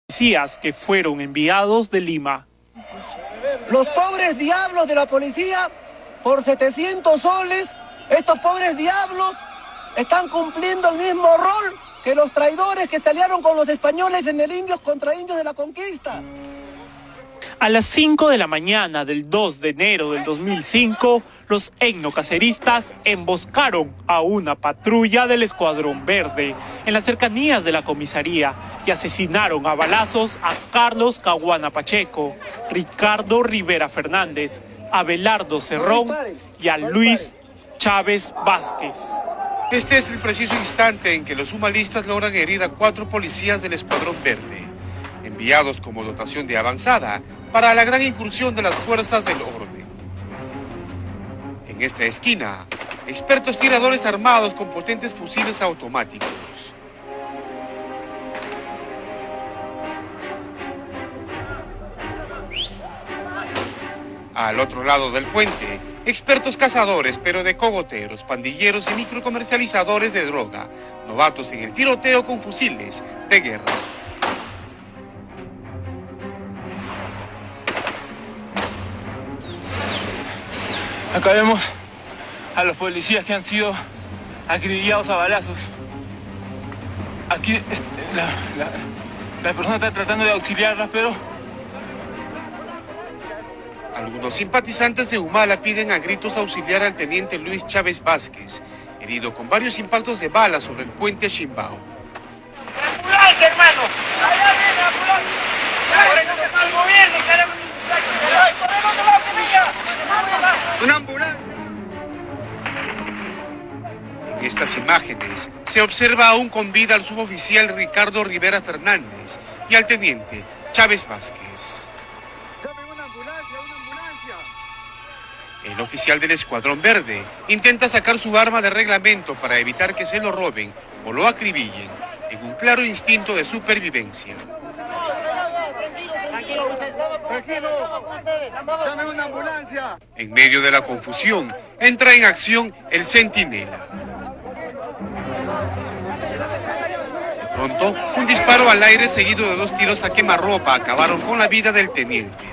policías que fueron enviados de Lima. Los pobres diablos de la policía, por 700 soles, estos pobres diablos están cumpliendo el mismo rol que los traidores que se aliaron con los españoles en el Indios contra Indios de la Conquista. A las 5 de la mañana del 2 de enero del 2005, los etnocaceristas emboscaron a una patrulla del Escuadrón Verde en las cercanías de la comisaría y asesinaron a balazos a Carlos Caguana Pacheco, Ricardo Rivera Fernández, Abelardo Cerrón y a Luis Chávez Vázquez. Este es el preciso instante en que los humanistas logran herir a 4 policías del Escuadrón Verde, enviados como dotación de avanzada para la gran incursión de las fuerzas del orden. En esta esquina, expertos tiradores armados con potentes fusiles automáticos. Al otro lado del puente, expertos cazadores, pero de cogoteros, pandilleros y microcomercializadores de droga, novatos en el tiroteo con fusiles de guerra. Acá vemos a los policías que han sido acribillados a balazos. Aquí la persona está tratando de auxiliarlas, pero... Algunos simpatizantes de Humala piden a gritos auxiliar al teniente Luis Chávez Vázquez, herido con varios impactos de bala sobre el puente Chimbao. ¡Ambulancia, hermano! ¡Allá viene la ambulancia! ¡Por eso se está el gobierno! ¡Una ambulancia! En estas imágenes se observa aún con vida al suboficial Ricardo Rivera Fernández y al teniente Chávez Vázquez. El oficial del Escuadrón Verde intenta sacar su arma de reglamento para evitar que se lo roben o lo acribillen en un claro instinto de supervivencia. ¡Llame una ambulancia! En medio de la confusión, entra en acción el centinela. De pronto, un disparo al aire seguido de 2 tiros a quemarropa acabaron con la vida del teniente.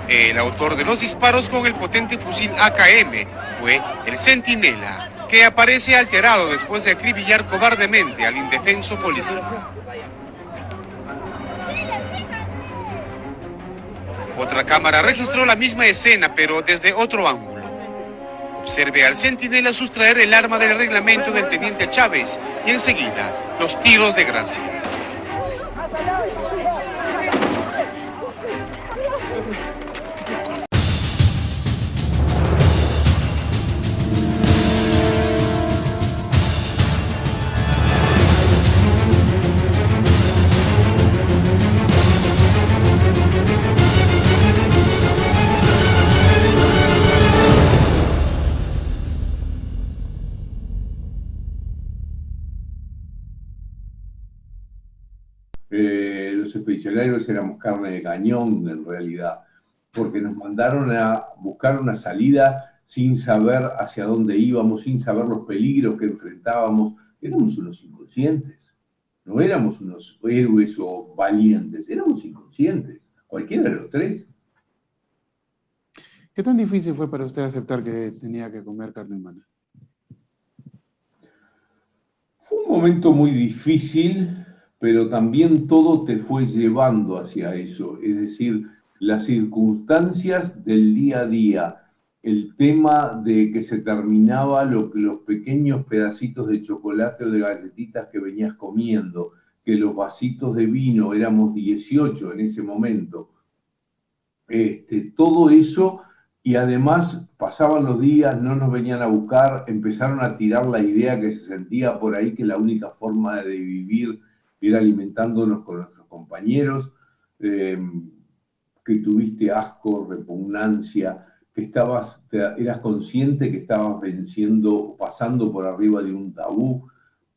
El autor de los disparos con el potente fusil AKM fue el centinela, que aparece alterado después de acribillar cobardemente al indefenso policía. Otra cámara registró la misma escena, pero desde otro ángulo. Observe al centinela sustraer el arma del reglamento del teniente Chávez y enseguida los tiros de gracia. Los expedicionarios éramos carne de cañón en realidad, porque nos mandaron a buscar una salida sin saber hacia dónde íbamos, sin saber los peligros que enfrentábamos. Éramos unos inconscientes, no éramos unos héroes o valientes, éramos inconscientes, cualquiera de los tres. ¿Qué tan difícil fue para usted aceptar que tenía que comer carne humana? Fue un momento muy difícil, pero también todo te fue llevando hacia eso, es decir, las circunstancias del día a día, el tema de que se terminaba los pequeños pedacitos de chocolate o de galletitas que venías comiendo, que los vasitos de vino, éramos 18 en ese momento, todo eso, y además pasaban los días, no nos venían a buscar, empezaron a tirar la idea que se sentía por ahí que la única forma de vivir era alimentándonos con nuestros compañeros, que tuviste asco, repugnancia, que eras consciente que estabas venciendo, pasando por arriba de un tabú,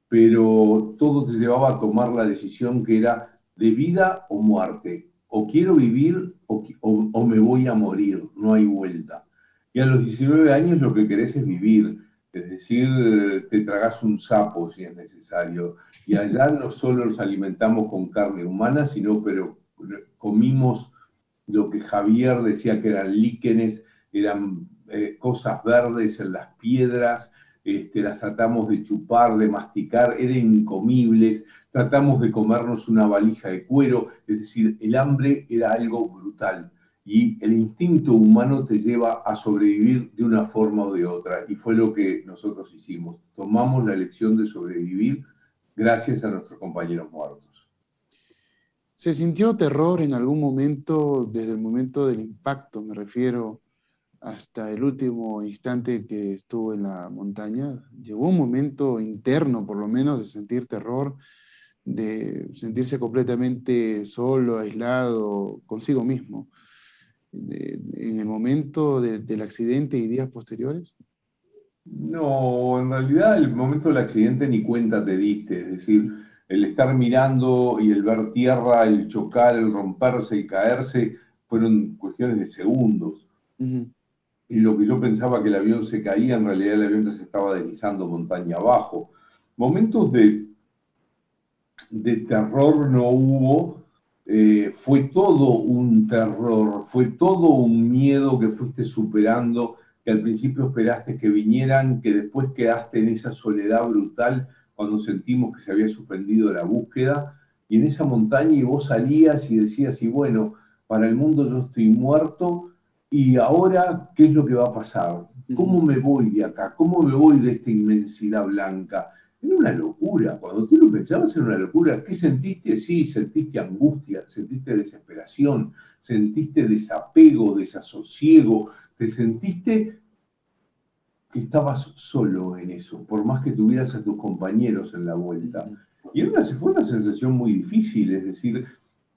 pero todo te llevaba a tomar la decisión que era de vida o muerte. O quiero vivir o me voy a morir, no hay vuelta. Y a los 19 años lo que querés es vivir. Es decir, te tragás un sapo si es necesario. Y allá no solo nos alimentamos con carne humana, pero comimos lo que Javier decía que eran líquenes, eran cosas verdes en las piedras, las tratamos de chupar, de masticar, eran incomibles, tratamos de comernos una valija de cuero, es decir, el hambre era algo brutal. Y el instinto humano te lleva a sobrevivir de una forma o de otra, y fue lo que nosotros hicimos. Tomamos la elección de sobrevivir gracias a nuestros compañeros muertos. ¿Se sintió terror en algún momento, desde el momento del impacto, me refiero, hasta el último instante que estuvo en la montaña? ¿Llegó un momento interno, por lo menos, de sentir terror, de sentirse completamente solo, aislado, consigo mismo, en el momento del accidente y días posteriores? No, en realidad el momento del accidente ni cuenta te diste, es decir, el estar mirando y el ver tierra, el chocar, el romperse, el caerse, fueron cuestiones de segundos. Uh-huh. Y lo que yo pensaba que el avión se caía, en realidad el avión se estaba deslizando montaña abajo. Momentos de terror no hubo, fue todo un terror, fue todo un miedo que fuiste superando, que al principio esperaste que vinieran, que después quedaste en esa soledad brutal cuando sentimos que se había suspendido la búsqueda, y en esa montaña y vos salías y decías, y bueno, para el mundo yo estoy muerto, y ahora, ¿qué es lo que va a pasar? ¿Cómo me voy de acá? ¿Cómo me voy de esta inmensidad blanca? Era una locura, cuando tú lo pensabas era una locura. ¿Qué sentiste? Sí, sentiste angustia, sentiste desesperación, sentiste desapego, desasosiego, te sentiste que estabas solo en eso, por más que tuvieras a tus compañeros en la vuelta. Y fue una sensación muy difícil, es decir,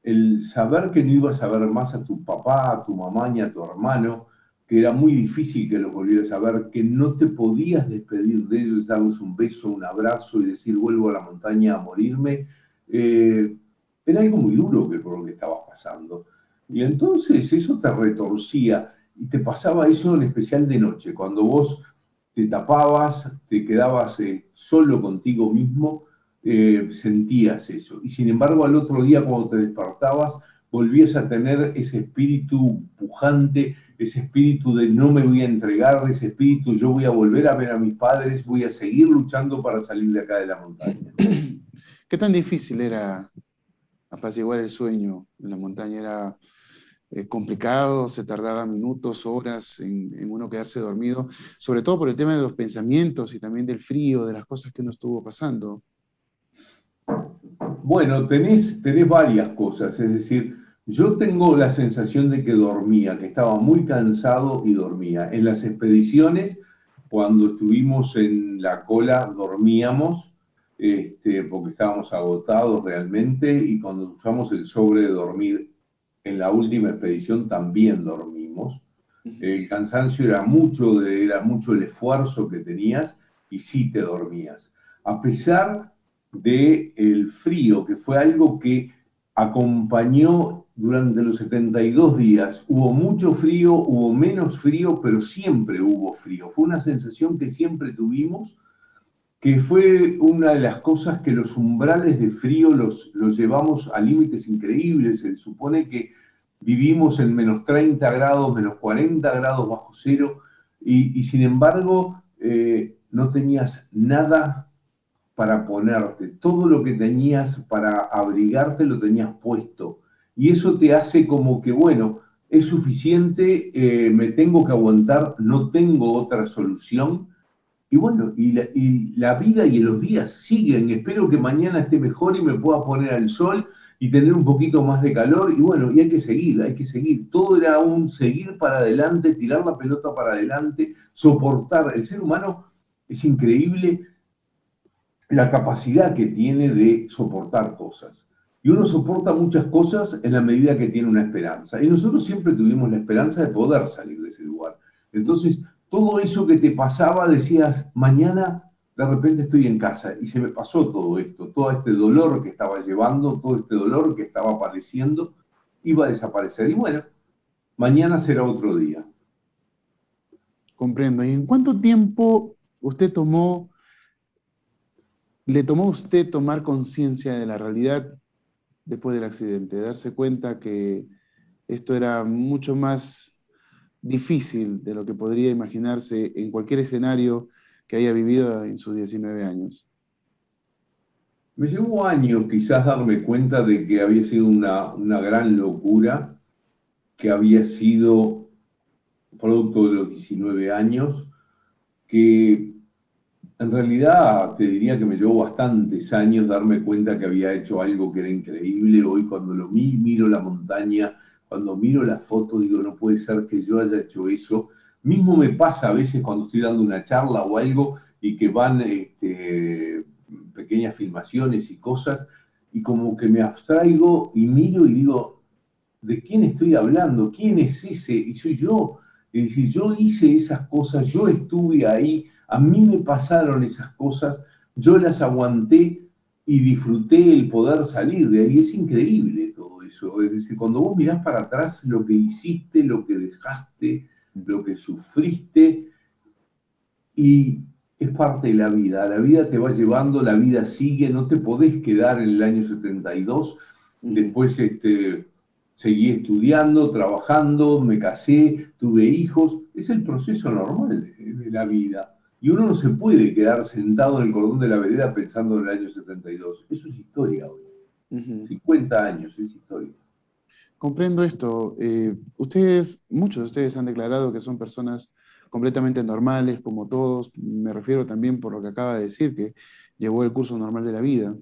el saber que no ibas a ver más a tu papá, a tu mamá ni a tu hermano, que era muy difícil que los volvieras a ver, que no te podías despedir de ellos, darles un beso, un abrazo y decir vuelvo a la montaña a morirme, era algo muy duro por lo que estaba pasando. Y entonces eso te retorcía y te pasaba eso en especial de noche, cuando vos te tapabas, te quedabas solo contigo mismo, sentías eso. Y sin embargo al otro día cuando te despertabas, volvías a tener ese espíritu pujante, ese espíritu de no me voy a entregar, ese espíritu yo voy a volver a ver a mis padres, voy a seguir luchando para salir de acá de la montaña. ¿Qué tan difícil era apaciguar el sueño en la montaña? ¿Era complicado? ¿Se tardaba minutos, horas en uno quedarse dormido? Sobre todo por el tema de los pensamientos y también del frío, de las cosas que uno estuvo pasando. Bueno, tenés varias cosas, es decir, yo tengo la sensación de que dormía, que estaba muy cansado y dormía. En las expediciones, cuando estuvimos en la cola, dormíamos, porque estábamos agotados realmente, y cuando usamos el sobre de dormir en la última expedición también dormimos. El cansancio era mucho el esfuerzo que tenías y sí te dormías. A pesar del frío, que fue algo que acompañó durante los 72 días. Hubo mucho frío, hubo menos frío, pero siempre hubo frío. Fue una sensación que siempre tuvimos, que fue una de las cosas que los umbrales de frío los llevamos a límites increíbles. Se supone que vivimos en menos 30 grados, menos 40 grados bajo cero, y sin embargo no tenías nada para ponerte, todo lo que tenías para abrigarte lo tenías puesto, y eso te hace como que, bueno, es suficiente, me tengo que aguantar, no tengo otra solución, y bueno, y la vida y los días siguen, espero que mañana esté mejor y me pueda poner al sol y tener un poquito más de calor, y bueno, y hay que seguir, todo era un seguir para adelante, tirar la pelota para adelante, soportar. El ser humano es increíble la capacidad que tiene de soportar cosas. Y uno soporta muchas cosas en la medida que tiene una esperanza. Y nosotros siempre tuvimos la esperanza de poder salir de ese lugar. Entonces, todo eso que te pasaba, decías, mañana de repente estoy en casa. Y se me pasó todo esto, todo este dolor que estaba llevando, todo este dolor que estaba padeciendo, iba a desaparecer. Y bueno, mañana será otro día. Comprendo. ¿Y en cuánto tiempo ¿Le tomó a usted tomar conciencia de la realidad después del accidente? Darse cuenta que esto era mucho más difícil de lo que podría imaginarse en cualquier escenario que haya vivido en sus 19 años. Me llevó años quizás darme cuenta de que había sido una gran locura, que había sido producto de los 19 años, que en realidad te diría que me llevó bastantes años darme cuenta que había hecho algo que era increíble. Hoy cuando miro la montaña, cuando miro la foto, digo, no puede ser que yo haya hecho eso. Mismo me pasa a veces cuando estoy dando una charla o algo y que van pequeñas filmaciones y cosas, y como que me abstraigo y miro y digo, ¿de quién estoy hablando? ¿Quién es ese? Y soy yo. Es decir, yo hice esas cosas, yo estuve ahí, a mí me pasaron esas cosas, yo las aguanté y disfruté el poder salir de ahí. Es increíble todo eso. Es decir, cuando vos mirás para atrás lo que hiciste, lo que dejaste, lo que sufriste, y es parte de la vida te va llevando, la vida sigue, no te podés quedar en el año 72, después seguí estudiando, trabajando, me casé, tuve hijos, es el proceso normal de la vida. Y uno no se puede quedar sentado en el cordón de la vereda pensando en el año 72. Eso es historia hoy. 50 años es historia. Comprendo esto. Muchos de ustedes han declarado que son personas completamente normales, como todos. Me refiero también por lo que acaba de decir, que llevó el curso normal de la vida.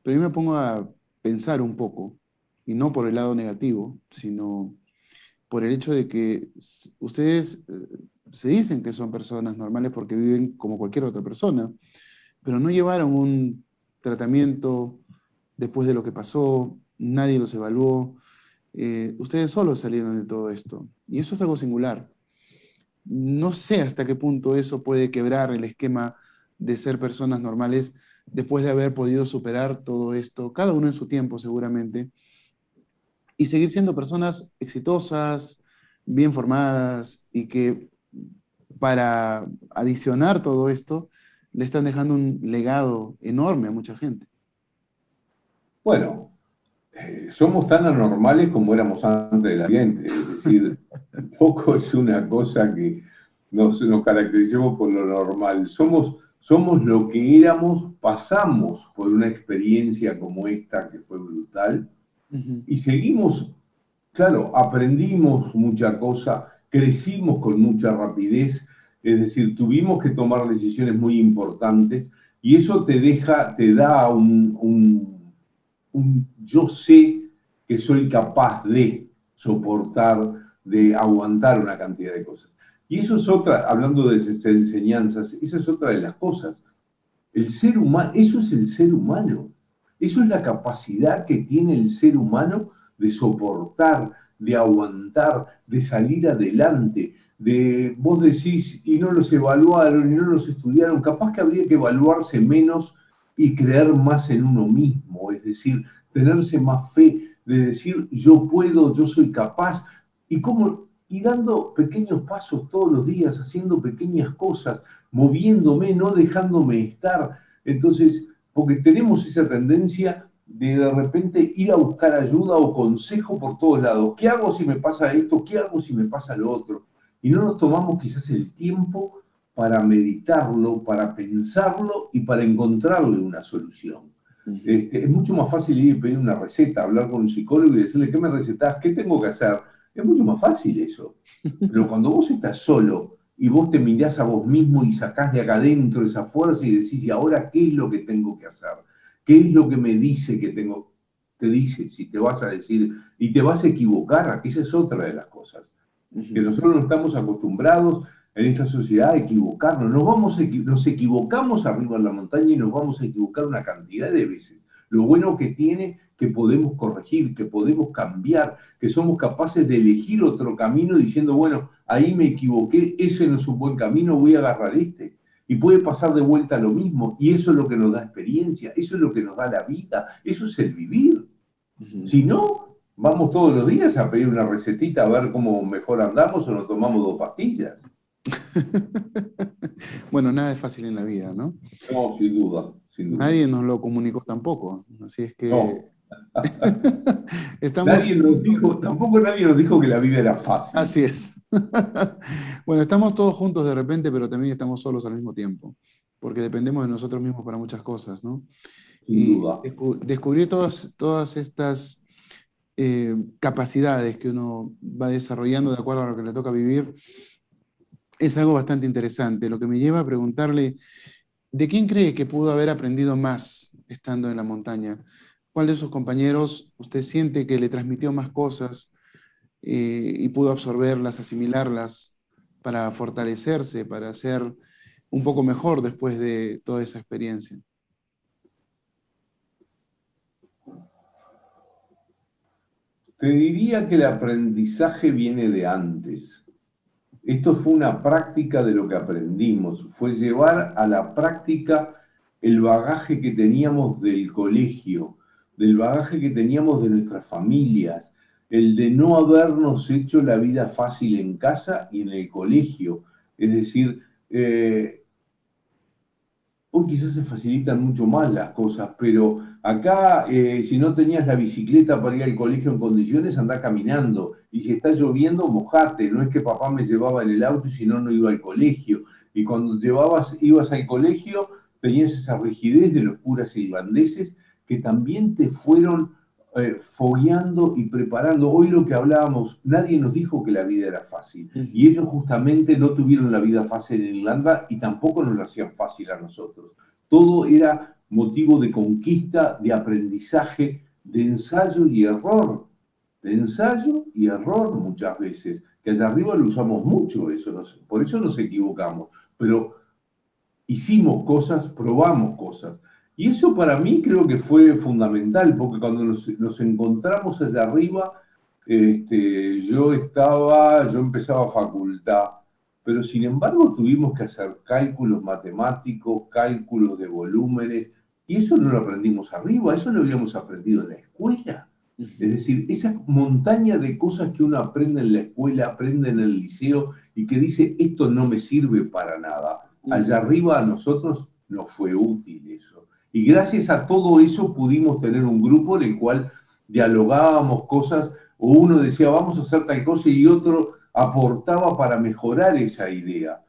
Pero yo me pongo a pensar un poco, y no por el lado negativo, sino por el hecho de que ustedes se dicen que son personas normales porque viven como cualquier otra persona, pero no llevaron un tratamiento después de lo que pasó, nadie los evaluó, ustedes solos salieron de todo esto, y eso es algo singular. No sé hasta qué punto eso puede quebrar el esquema de ser personas normales después de haber podido superar todo esto, cada uno en su tiempo seguramente, y seguir siendo personas exitosas, bien formadas, y que para adicionar todo esto, le están dejando un legado enorme a mucha gente. Bueno, somos tan anormales como éramos antes del accidente. Es decir, un poco es una cosa que nos caracterizamos por lo normal. Somos lo que éramos, pasamos por una experiencia como esta que fue brutal, y seguimos, claro, aprendimos mucha cosa, crecimos con mucha rapidez, es decir, tuvimos que tomar decisiones muy importantes, y eso te da un yo sé que soy capaz de soportar, de aguantar una cantidad de cosas. Y eso es otra, hablando de enseñanzas, esa es otra de las cosas. El ser humano, eso es el ser humano. Eso es la capacidad que tiene el ser humano de soportar, de aguantar, de salir adelante. Vos decís, y no los evaluaron, y no los estudiaron, capaz que habría que evaluarse menos y creer más en uno mismo, es decir, tenerse más fe, de decir, yo puedo, yo soy capaz, y dando pequeños pasos todos los días, haciendo pequeñas cosas, moviéndome, no dejándome estar. Entonces, porque tenemos esa tendencia de repente ir a buscar ayuda o consejo por todos lados. ¿Qué hago si me pasa esto? ¿Qué hago si me pasa lo otro? Y no nos tomamos quizás el tiempo para meditarlo, para pensarlo y para encontrarle una solución. Es mucho más fácil ir y pedir una receta, hablar con un psicólogo y decirle, ¿qué me recetás? ¿Qué tengo que hacer? Es mucho más fácil eso. Pero cuando vos estás solo y vos te mirás a vos mismo y sacás de acá adentro esa fuerza y decís, ¿y ahora qué es lo que tengo que hacer? ¿Qué es lo que me dice que tengo? Te dice, si te vas a decir, y te vas a equivocar, esa es otra de las cosas. Que nosotros no estamos acostumbrados en esta sociedad a equivocarnos. Nos equivocamos arriba en la montaña y nos vamos a equivocar una cantidad de veces. Lo bueno que tiene que podemos corregir, que podemos cambiar, que somos capaces de elegir otro camino diciendo, bueno, ahí me equivoqué, ese no es un buen camino, voy a agarrar este. Y puede pasar de vuelta lo mismo, y eso es lo que nos da experiencia, eso es lo que nos da la vida, eso es el vivir. Si no, vamos todos los días a pedir una recetita a ver cómo mejor andamos o nos tomamos 2 pastillas. Bueno, nada es fácil en la vida, ¿no? No, sin duda, sin duda. Nadie nos lo comunicó tampoco, así es que No, estamos nadie nos juntos. dijo, tampoco nadie nos dijo que la vida era fácil, Así es. Bueno, estamos todos juntos de repente, pero también estamos solos al mismo tiempo, porque dependemos de nosotros mismos para muchas cosas, ¿no? sin Y duda. descubrir todas estas capacidades que uno va desarrollando de acuerdo a lo que le toca vivir es algo bastante interesante, lo que me lleva a preguntarle, ¿de quién cree que pudo haber aprendido más estando en la montaña? ¿Cuál de sus compañeros usted siente que le transmitió más cosas y pudo absorberlas, asimilarlas para fortalecerse, para ser un poco mejor después de toda esa experiencia? Te diría que el aprendizaje viene de antes. Esto fue una práctica de lo que aprendimos, fue llevar a la práctica el bagaje que teníamos del colegio, del bagaje que teníamos de nuestras familias, el de no habernos hecho la vida fácil en casa y en el colegio. Es decir, hoy quizás se facilitan mucho más las cosas, pero acá si no tenías la bicicleta para ir al colegio en condiciones, andá caminando. Y si está lloviendo, mojate. No es que papá me llevaba en el auto y si no, no iba al colegio. Y cuando ibas al colegio, tenías esa rigidez de los curas irlandeses que también te fueron fogueando y preparando. Hoy lo que hablábamos, nadie nos dijo que la vida era fácil. Y ellos justamente no tuvieron la vida fácil en Irlanda y tampoco nos la hacían fácil a nosotros. Todo era motivo de conquista, de aprendizaje, de ensayo y error. De ensayo y error muchas veces. Que allá arriba lo usamos mucho, eso, por eso nos equivocamos. Pero hicimos cosas, probamos cosas. Y eso para mí creo que fue fundamental, porque cuando nos encontramos allá arriba, yo empezaba facultad, pero sin embargo tuvimos que hacer cálculos matemáticos, cálculos de volúmenes, y eso no lo aprendimos arriba, eso lo habíamos aprendido en la escuela. Es decir, esa montaña de cosas que uno aprende en la escuela, aprende en el liceo, y que dice, esto no me sirve para nada. Allá arriba a nosotros nos fue útil eso. Y gracias a todo eso pudimos tener un grupo en el cual dialogábamos cosas, o uno decía, vamos a hacer tal cosa, y otro aportaba para mejorar esa idea.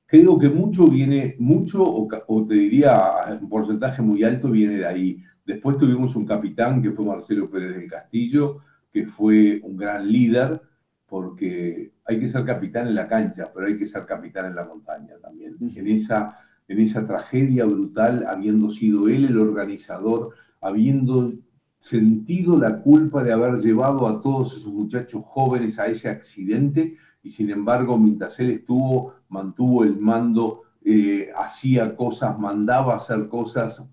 Creo que mucho, o te diría, un porcentaje muy alto viene de ahí. Después tuvimos un capitán que fue Marcelo Pérez del Castillo, que fue un gran líder, porque hay que ser capitán en la cancha, pero hay que ser capitán en la montaña también. En esa tragedia brutal, habiendo sido él el organizador, habiendo sentido la culpa de haber llevado a todos esos muchachos jóvenes a ese accidente, y sin embargo, mientras él estuvo, mantuvo el mando, hacía cosas, mandaba a hacer cosas,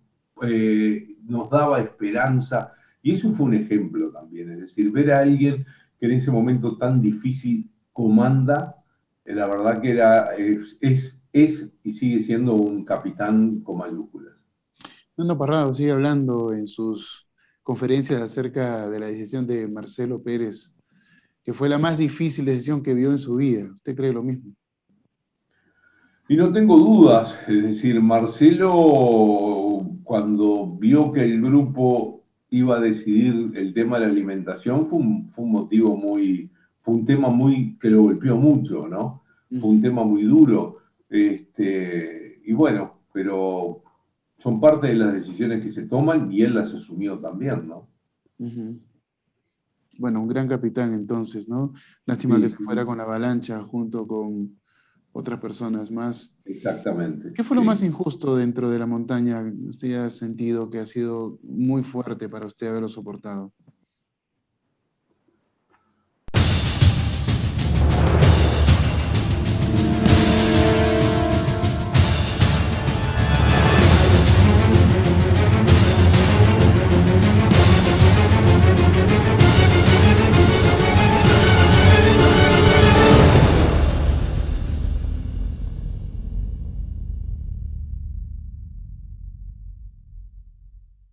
nos daba esperanza, y eso fue un ejemplo también, es decir, ver a alguien que en ese momento tan difícil comanda, la verdad que es y sigue siendo un capitán con mayúsculas. Nando Parrado sigue hablando en sus conferencias acerca de la decisión de Marcelo Pérez, que fue la más difícil decisión que vio en su vida. ¿Usted cree lo mismo? Y no tengo dudas, es decir, Marcelo, cuando vio que el grupo iba a decidir el tema de la alimentación, fue un tema muy que lo golpeó mucho, ¿no? Fue un tema muy duro. Y bueno, pero son parte de las decisiones que se toman y él las asumió también, ¿no? Bueno, un gran capitán entonces, ¿no? Lástima que se fuera con la avalancha junto con otras personas más. Exactamente. ¿Qué fue lo más injusto dentro de la montaña? ¿Usted ha sentido que ha sido muy fuerte para usted haberlo soportado?